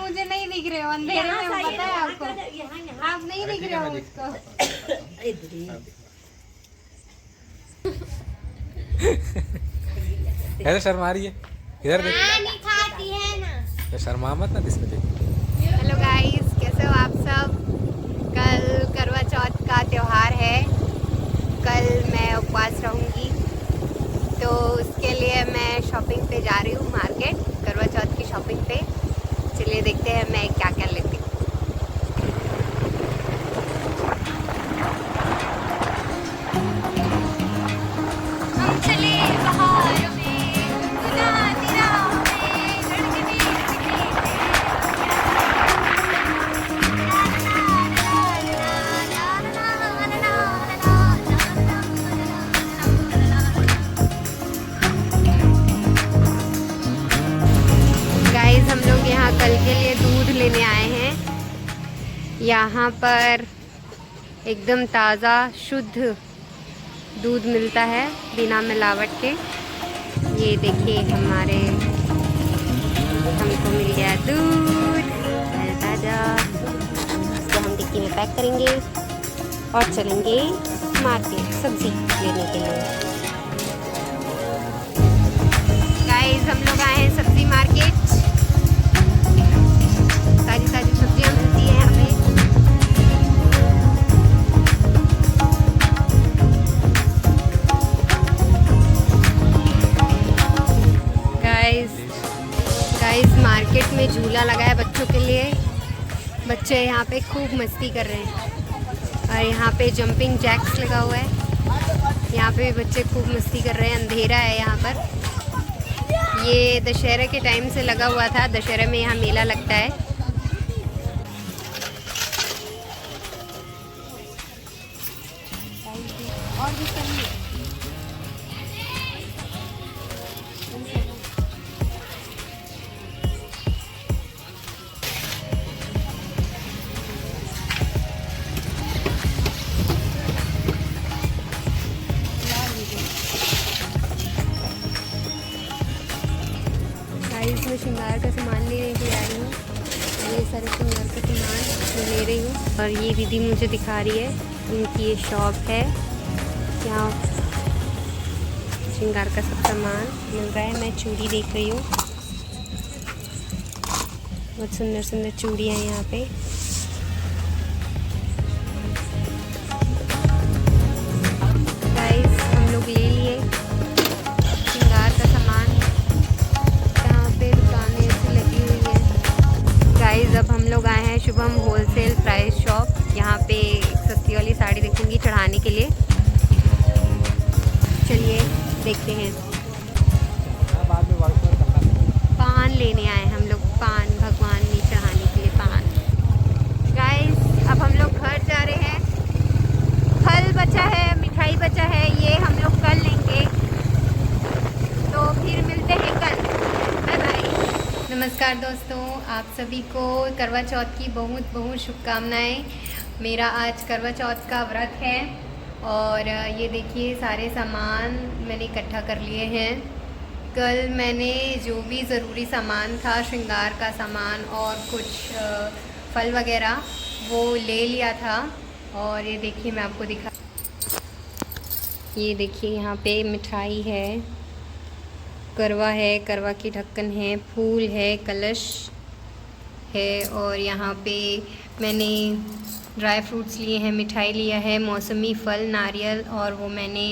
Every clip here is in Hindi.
मुझे नहीं दिख रहे हो, अंधेरे में पता है आपको, आप नहीं दिख रहे हो मुझको। ऐसे शर्मा रही है, इधर देख। नहीं खाती है ना। तो शर्मा मत ना, इसमें देख। हेलो गाइस, कैसे हो आप सब। कल करवा चौथ का त्योहार है। कल मैं उपवास रहूँगी, तो उसके लिए मैं शॉपिंग पे जा रही हूँ मार्केट, करवा चौथ की शॉपिंग पे। चलिए देखते हैं मैं क्या क्या लेती हूँ। हम चले बहार में, गुना तिराहों में, धड़कने गाइस, हम लोग यहाँ कल के लिए दूध लेने आए हैं। यहाँ पर एकदम ताज़ा शुद्ध दूध मिलता है बिना मिलावट के। ये देखिए हमको मिल गया दूध ताज़ा। इसको हम डिक्की में पैक करेंगे और चलेंगे मार्केट सब्जी लेने के लिए। गाइस, हम लोग आए हैं सब्जी मार्केट। ताज़ी ताज़ी सब्जियां मिलती है यहाँ पे। गाइस, मार्केट में झूला लगा है बच्चों के लिए। बच्चे यहाँ पे खूब मस्ती कर रहे हैं और यहाँ पे जंपिंग जैक्स लगा हुआ है। यहाँ पे भी बच्चे खूब मस्ती कर रहे हैं। अंधेरा है यहाँ पर। ये दशहरे के टाइम से लगा हुआ था। दशहरे में यहाँ मेला लगता है। और भी इसमें श्रृंगार का सामान लेने के लिए आई हूँ। ये सारे श्रृंगार का सामान मैं ले रही हूँ और ये दीदी मुझे दिखा रही है। इनकी ये शॉप है, यहाँ श्रृंगार का सब सामान मिल रहा है। मैं चूड़ी देख रही हूँ, बहुत सुंदर सुंदर चूड़ियाँ हैं यहाँ पे। गाइस, हम लोग ले लिए श्रृंगार का सामान। गाइस, अब हम लोग आए हैं शुभम होलसेल प्राइस शॉप। यहाँ पे एक सस्ती वाली साड़ी दिखूंगी चढ़ाने के लिए। चलिए देखते हैं। पान लेने आए हम लोग, पान भगवान में चढ़ाने के लिए पान। गाइस, अब हम लोग घर जा रहे हैं। फल बचा है, मिठाई बचा है, ये हम लोग कल लेंगे। तो फिर मिलते हैं कल। Bye bye. नमस्कार दोस्तों, आप सभी को करवा चौथ की बहुत बहुत शुभकामनाएं। मेरा आज करवा चौथ का व्रत है और ये देखिए सारे सामान मैंने इकट्ठा कर लिए हैं। कल मैंने जो भी ज़रूरी सामान था, श्रृंगार का सामान और कुछ फल वगैरह, वो ले लिया था। और ये देखिए मैं आपको दिखा, ये देखिए यहाँ पे मिठाई है, करवा है, करवा की ढक्कन है, फूल है, कलश है। और यहाँ पे मैंने ड्राई फ्रूट्स लिए हैं, मिठाई लिया है, मौसमी फल, नारियल, और वो मैंने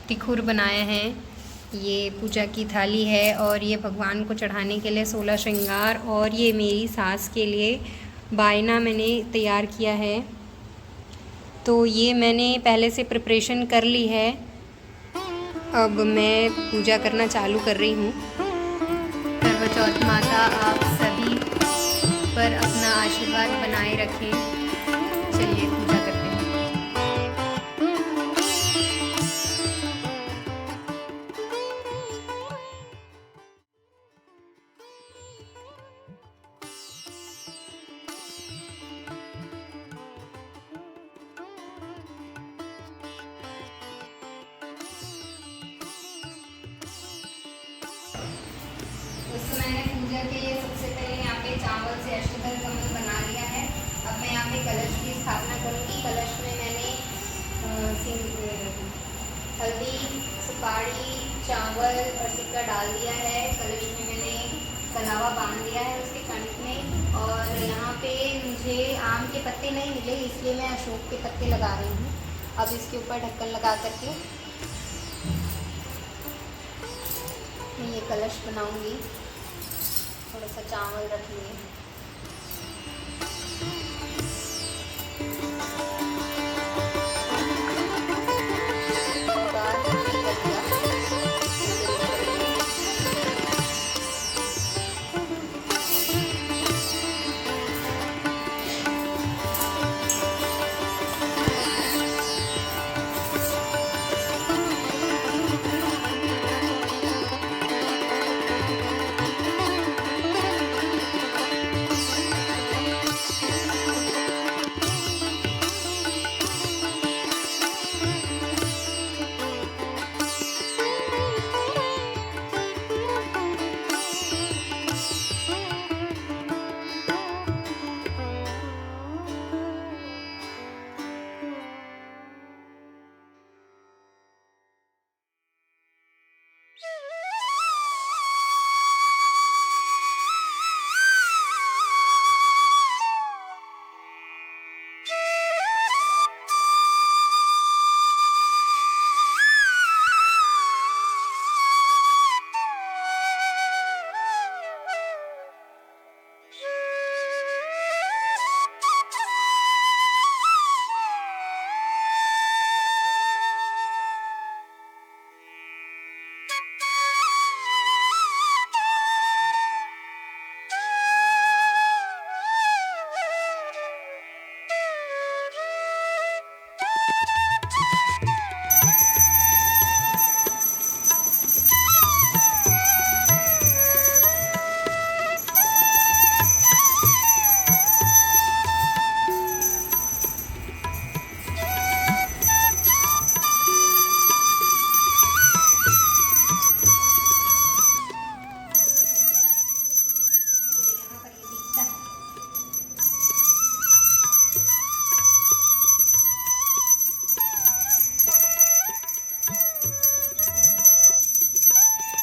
तिखुर बनाया है। ये पूजा की थाली है और ये भगवान को चढ़ाने के लिए 16 श्रृंगार। और ये मेरी सास के लिए बायना मैंने तैयार किया है। तो ये मैंने पहले से प्रिपरेशन कर ली है। अब मैं पूजा करना चालू कर रही हूँ। करवा चौथ माता आप सभी पर अपना आशीर्वाद बनाए रखें। चलिए पूजा करते हैं। दोस्तों, मैंने पूजा के लिए सबसे चावल से अष्टदल कमल बना लिया है। अब मैं यहाँ पे कलश की स्थापना करूँगी। कलश में मैंने हल्दी, सुपारी, चावल और सिक्का डाल दिया है। कलश में मैंने कलावा बांध दिया है उसके कंठ में। और यहाँ पे मुझे आम के पत्ते नहीं मिले, इसलिए मैं अशोक के पत्ते लगा रही हूँ। अब इसके ऊपर ढक्कन लगा करके मैं ये कलश बनाऊँगी। थोड़ा सा चावल रख लिए।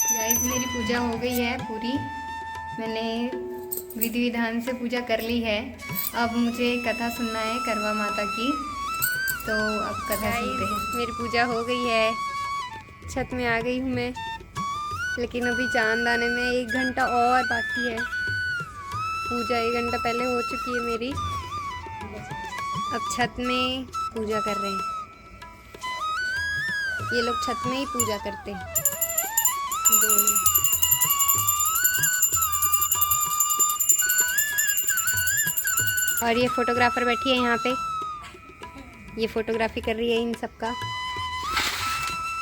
गाइस मेरी पूजा हो गई है पूरी। मैंने विधि विधान से पूजा कर ली है। अब मुझे कथा सुनना है करवा माता की, तो अब कथा सुनते हैं। मेरी पूजा हो गई है, छत में आ गई हूँ मैं, लेकिन अभी चांद आने में 1 घंटा और बाकी है। पूजा 1 घंटा पहले हो चुकी है मेरी। अब छत में पूजा कर रहे हैं। ये लोग छत में ही पूजा करते हैं। और ये फोटोग्राफर बैठी है यहाँ पे, ये फोटोग्राफी कर रही है इन सब का।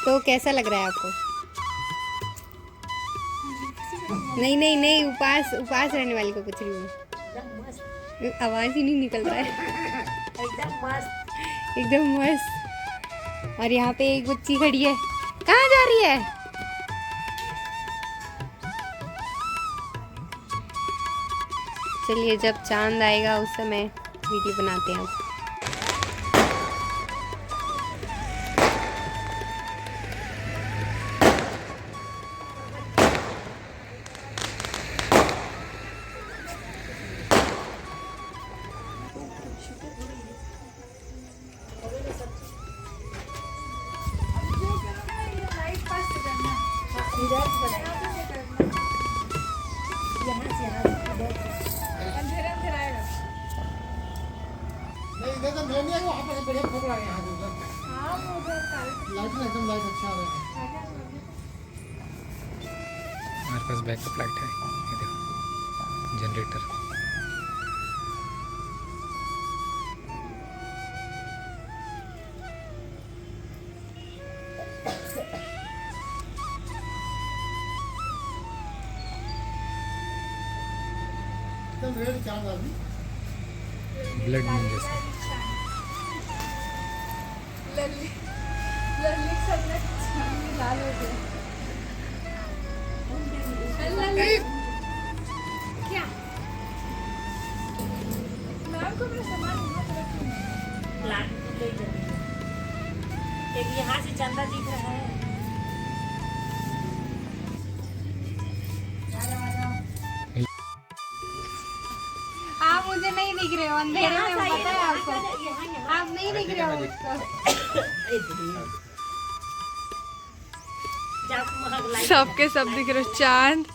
तो कैसा लग रहा है आपको? नहीं नहीं नहीं, उपास रहने वाली को पूछ रही हूँ। आवाज ही नहीं निकल रहा है। एकदम मस्त, एकदम मस्त। और यहाँ पे एक बच्ची खड़ी है, कहाँ जा रही है? चलिए जब चांद आएगा उस समय वीडियो बनाते हैं। हमारे पास बैकअप लाइट है, ये देखो जनरेटर। ब्लड मून जैसा। लाल हो गया। क्या चंदा दिख रहा है। आप मुझे नहीं दिख रहे हो, अंधेरे में पता है आपको, आप नहीं दिख रहे हो उसको। सबके सब दिख रहे, चांद।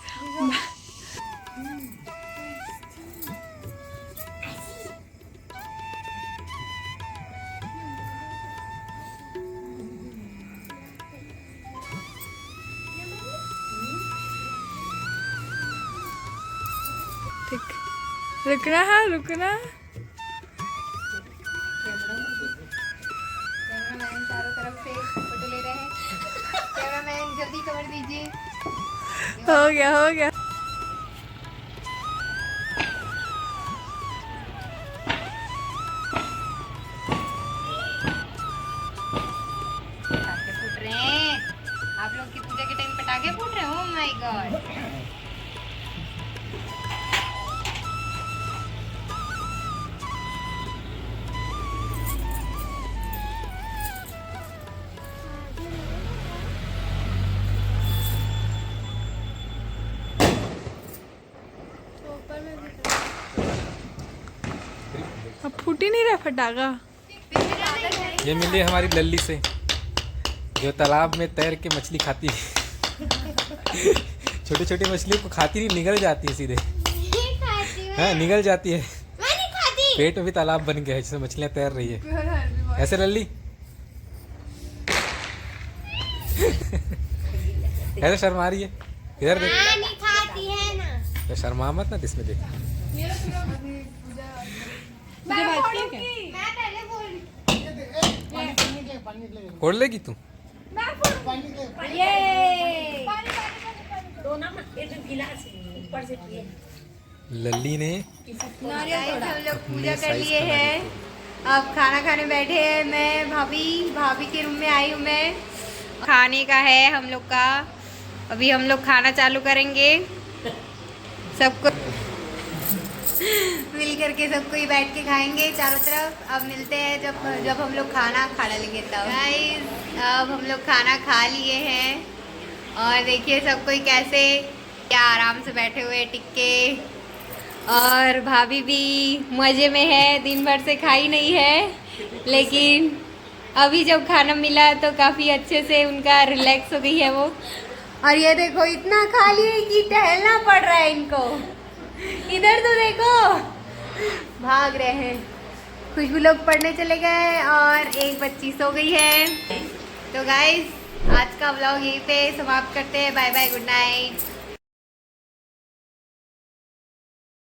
ठीक, रुकना है, रुकना। कैमरामैन चारों तरफ से फोटो ले रहे हैं। कैमरामैन जल्दी खबर दीजिए। हो गया, हो गया। पटाखे फूट रहे हैं। आप लोग की पूजा के टाइम पटाखे फूट रहे हो? My God. अब फूट ही नहीं रहा फटाका। ये मिली हमारी लल्ली से, जो तालाब में तैर के मछली खाती है। छोटी छोटी मछलियों को खाती नहीं, निगल जाती है सीधे। हाँ, निगल जाती है। पेट में भी तालाब बन गया है जिसमें मछलियाँ तैर रही है। ऐसे लल्ली ऐसे शर्मा रही है। इधर देख, नहीं खाती है ना। तो शर्मा मत ना, इसमें देख। मुझे बात किया क्या? मैं पहले बोल फोड़ लेगी तू? ये दो ना एक गिलास ऊपर से पिए। लल्ली ने गाइस, हम लोग पूजा कर साइज लिए बना हैं। दी अब खाना खाने बैठे हैं। मैं भाभी के रूम में आई हूँ। मैं खाने का है हम लोग का। अभी हम लोग खाना चालू करेंगे। सबको मिल करके सबको ही बैठ के खाएंगे चारों तरफ। अब मिलते हैं जब हम लोग खाना खा लेंगे तब। गाइस, अब हम लोग खाना खा लिए हैं और देखिए सब कोई कैसे क्या आराम से बैठे हुए टिक्के। और भाभी भी मज़े में है, दिन भर से खाई नहीं है, लेकिन अभी जब खाना मिला तो काफ़ी अच्छे से उनका रिलैक्स हो गई है वो। और ये देखो इतना खा लिए कि टहलना पड़ रहा है इनको। इधर तो देखो, भाग रहे हैं। खुशबू लोग पढ़ने चले गए और एक बच्ची सो गई है। तो गाइस, आज का व्लॉग यहीं पे समाप्त करते हैं। Bye bye, good night.